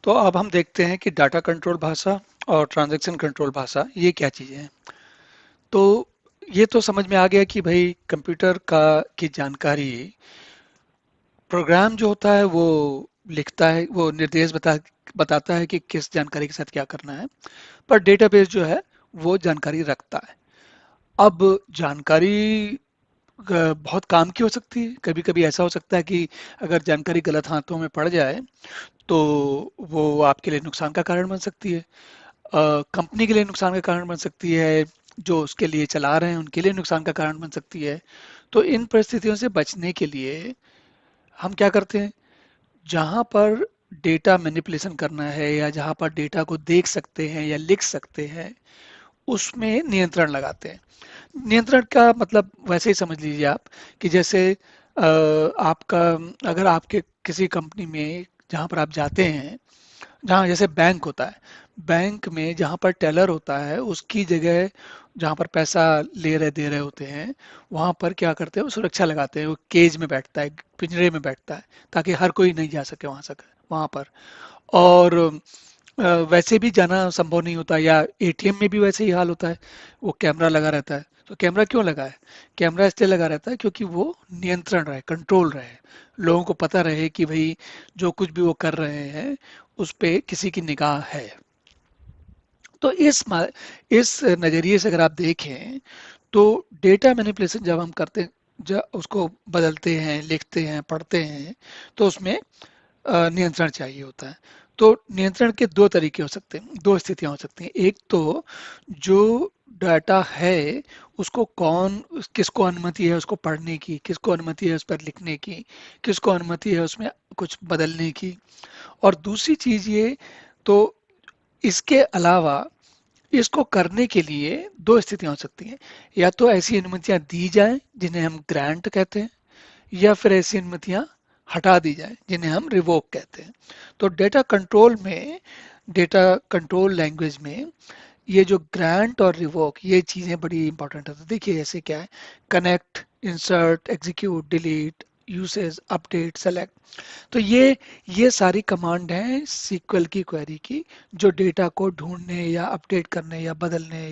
तो अब हम देखते हैं कि डाटा कंट्रोल भाषा और ट्रांजैक्शन कंट्रोल भाषा ये क्या चीज़ें हैं। तो ये तो समझ में आ गया कि भाई कंप्यूटर का की जानकारी प्रोग्राम जो होता है वो लिखता है, वो निर्देश बताता है कि किस जानकारी के साथ क्या करना है। पर डेटाबेस जो है वो जानकारी रखता है। अब जानकारी बहुत काम की हो सकती है। कभी कभी ऐसा हो सकता है कि अगर जानकारी गलत हाथों में पड़ जाए तो वो आपके लिए नुकसान का कारण बन सकती है। कंपनी के लिए नुकसान का कारण बन सकती है, जो उसके लिए चला रहे हैं उनके लिए नुकसान का कारण बन सकती है। तो इन परिस्थितियों से बचने के लिए हम क्या करते हैं, जहां पर डेटा मैनिपुलेशन करना है या जहां पर डेटा को देख सकते हैं या लिख सकते हैं, उसमें नियंत्रण लगाते हैं। नियंत्रण का मतलब वैसे ही समझ लीजिए आप कि जैसे आपका, अगर आपके किसी कंपनी में जहां पर आप जाते हैं, जहाँ जैसे बैंक होता है, बैंक में जहाँ पर टेलर होता है उसकी जगह जहाँ पर पैसा ले रहे दे रहे होते हैं, वहाँ पर क्या करते हैं, वो सुरक्षा लगाते हैं, वो केज में बैठता है, पिंजरे में बैठता है, ताकि हर कोई नहीं जा सके वहाँ पर। और वैसे भी जाना संभव नहीं होता, या एटीएम में भी वैसे ही हाल होता है, वो कैमरा लगा रहता है। तो कैमरा क्यों लगा है? कैमरा इसलिए लगा रहता है क्योंकि वो नियंत्रण रहे, कंट्रोल रहे, लोगों को पता रहे कि भाई जो कुछ भी वो कर रहे हैं उस पे किसी की निगाह है। तो इस नज़रिए से अगर आप देखें तो डेटा मैनिपुलेशन जब हम करते हैं, जब उसको बदलते हैं, लिखते हैं, पढ़ते हैं, तो उसमें नियंत्रण चाहिए होता है। तो नियंत्रण के दो तरीके हो सकते हैं, दो स्थितियां हो सकती हैं। एक तो जो डाटा है उसको किसको अनुमति है उसको पढ़ने की, किसको अनुमति है उस पर लिखने की, किसको अनुमति है उसमें कुछ बदलने की। और दूसरी चीज ये, तो इसके अलावा इसको करने के लिए दो स्थितियां हो सकती हैं। या तो ऐसी अनुमतियां दी जाएं जिन्हें हम ग्रांट कहते हैं, या फिर ऐसी अनुमतियां हटा दी जाएं जिन्हें हम रिवोक कहते हैं। तो डेटा कंट्रोल लैंग्वेज में ये जो ग्रांट और रिवोक ये चीजें बड़ी इंपॉर्टेंट है। तो देखिए ऐसे क्या है, connect, insert, execute, delete, usage, update, select. तो ये सारी कमांड हैं सीक्वल की क्वेरी की, जो डेटा को ढूंढने या अपडेट करने या बदलने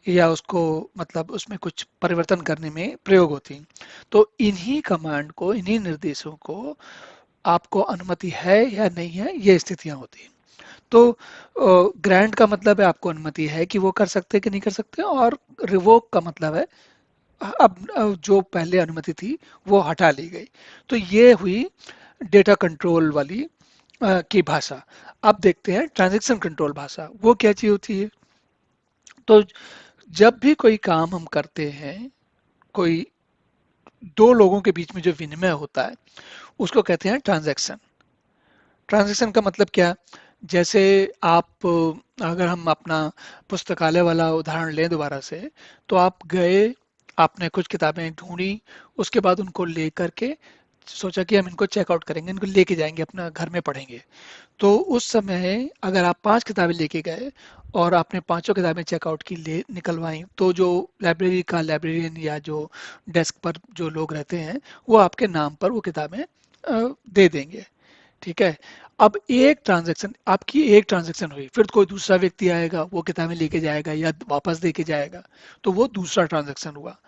या उसको मतलब उसमें कुछ परिवर्तन करने में प्रयोग होती हैं। तो इन्हीं कमांड को, इन्हीं निर्देशों को आपको अनुमति है या नहीं है, ये स्थितियां होती हैं। तो ग्रांट का मतलब है आपको अनुमति है कि वो कर सकते हैं कि नहीं कर सकते, और रिवोक का मतलब है अब जो पहले अनुमति थी वो हटा ली गई। तो ये हुई डेटा कंट्रोल वाली की भाषा। अब देखते हैं ट्रांजैक्शन कंट्रोल भाषा, वो क्या चीज होती है। तो जब भी कोई काम हम करते हैं, कोई दो लोगों के बीच में जो विनिमय होता है उसको कहते हैं ट्रांजैक्शन। ट्रांजैक्शन का मतलब क्या, जैसे आप, अगर हम अपना पुस्तकालय वाला उदाहरण लें दोबारा से, तो आप गए, आपने कुछ किताबें ढूंढी, उसके बाद उनको लेकर के सोचा कि हम इनको चेकआउट करेंगे, इनको लेके जाएंगे अपना घर में पढ़ेंगे। तो उस समय अगर आप 5 किताबें लेके गए और आपने पांचों किताबें चेकआउट की, ले निकलवाई, तो जो लाइब्रेरी का लाइब्रेरियन या जो डेस्क पर जो लोग रहते हैं वो आपके नाम पर वो किताबें दे देंगे। ठीक है। अब एक ट्रांजैक्शन हुई, फिर कोई दूसरा व्यक्ति आएगा, वो किताबें लेके जाएगा या वापस दे के जाएगा, तो वो दूसरा ट्रांजैक्शन हुआ।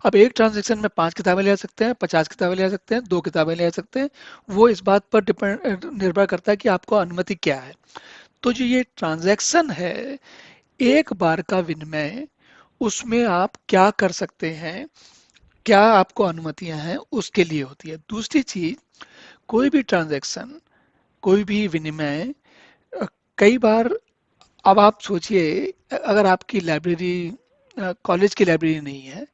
अब एक ट्रांजैक्शन में 5 किताबें ले सकते हैं, 50 किताबें ले सकते हैं, 2 किताबें ले सकते हैं। वो इस बात पर डिपेंड निर्भर करता है कि आपको अनुमति क्या है। तो जो ये ट्रांजैक्शन है, एक बार का विनिमय, उसमें आप क्या कर सकते हैं, क्या आपको अनुमतियां हैं, उसके लिए होती है। दूसरी चीज, कोई भी ट्रांजैक्शन, कोई भी विनिमय, अ, कई बार, अब आप सोचिए, अगर आपकी लाइब्रेरी कॉलेज की लाइब्रेरी नहीं है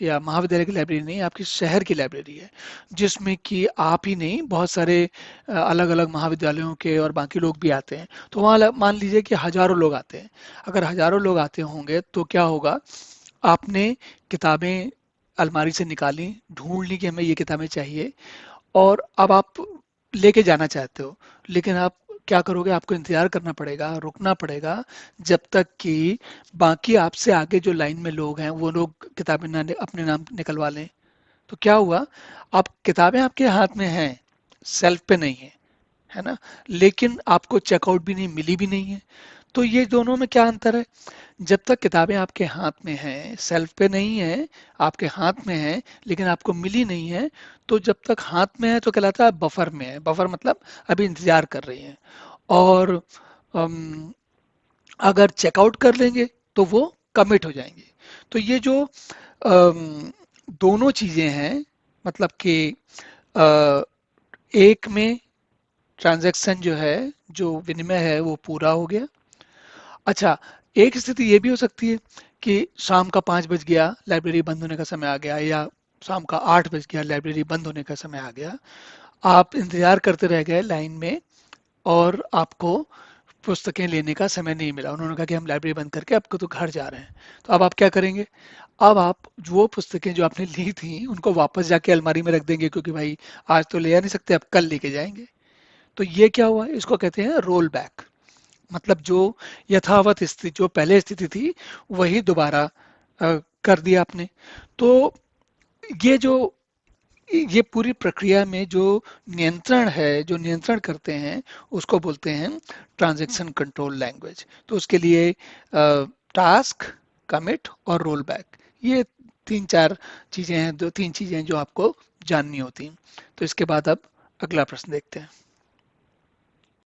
या महाविद्यालय की लाइब्रेरी नहीं, आपकी शहर की लाइब्रेरी है, जिसमें कि आप ही नहीं बहुत सारे अलग अलग महाविद्यालयों के और बाकी लोग भी आते हैं। तो वहाँ मान लीजिए कि हजारों लोग आते हैं। अगर हजारों लोग आते होंगे तो क्या होगा, आपने किताबें अलमारी से निकाली, ढूंढ ली कि हमें ये किताबें चाहिए, और अब आप लेके जाना चाहते हो, लेकिन आप क्या करोगे, आपको इंतजार करना पड़ेगा, रुकना पड़ेगा, जब तक कि बाकी आपसे आगे जो लाइन में लोग हैं वो लोग किताबें अपने नाम निकलवा लें। तो क्या हुआ, अब किताबें आपके हाथ में हैं, सेल्फ पे नहीं है, है ना, लेकिन आपको चेकआउट भी नहीं मिली भी नहीं है। तो ये दोनों में क्या अंतर है? जब तक किताबें आपके हाथ में हैं, सेल्फ पे नहीं है, आपके हाथ में है लेकिन आपको मिली नहीं है, तो जब तक हाथ में है तो कहलाता है बफर में है। बफर मतलब अभी इंतजार कर रही है। और अम, अगर चेकआउट कर लेंगे तो वो कमिट हो जाएंगे। तो ये जो दोनों चीजें हैं, मतलब कि अ, एक में ट्रांजैक्शन जो है, जो विनिमय है वो पूरा हो गया। अच्छा, एक स्थिति ये भी हो सकती है कि शाम का 5 बज गया, लाइब्रेरी बंद होने का समय आ गया, या शाम का 8 बज गया, लाइब्रेरी बंद होने का समय आ गया। आप इंतजार करते रह गए लाइन में और आपको पुस्तकें लेने का समय नहीं मिला। उन्होंने कहा कि हम लाइब्रेरी बंद करके आपको तो घर जा रहे हैं। तो अब आप क्या करेंगे? अब आप वो पुस्तकें जो आपने ली थी उनको वापस जाके अलमारी में रख देंगे, क्योंकि भाई आज तो ले आ नहीं सकते, अब कल लेके जाएंगे। तो ये क्या हुआ? इसको कहते हैं रोल बैक। मतलब जो यथावत स्थिति, जो पहले स्थिति थी, वही दोबारा कर दिया आपने। तो ये जो ये पूरी प्रक्रिया में जो नियंत्रण है, जो नियंत्रण करते हैं, उसको बोलते हैं ट्रांजैक्शन कंट्रोल लैंग्वेज। तो उसके लिए टास्क, कमिट और रोल बैक, ये तीन चार चीजें हैं, दो तीन चीजें हैं जो आपको जाननी होती हैं। तो इसके बाद अब अगला प्रश्न देखते हैं।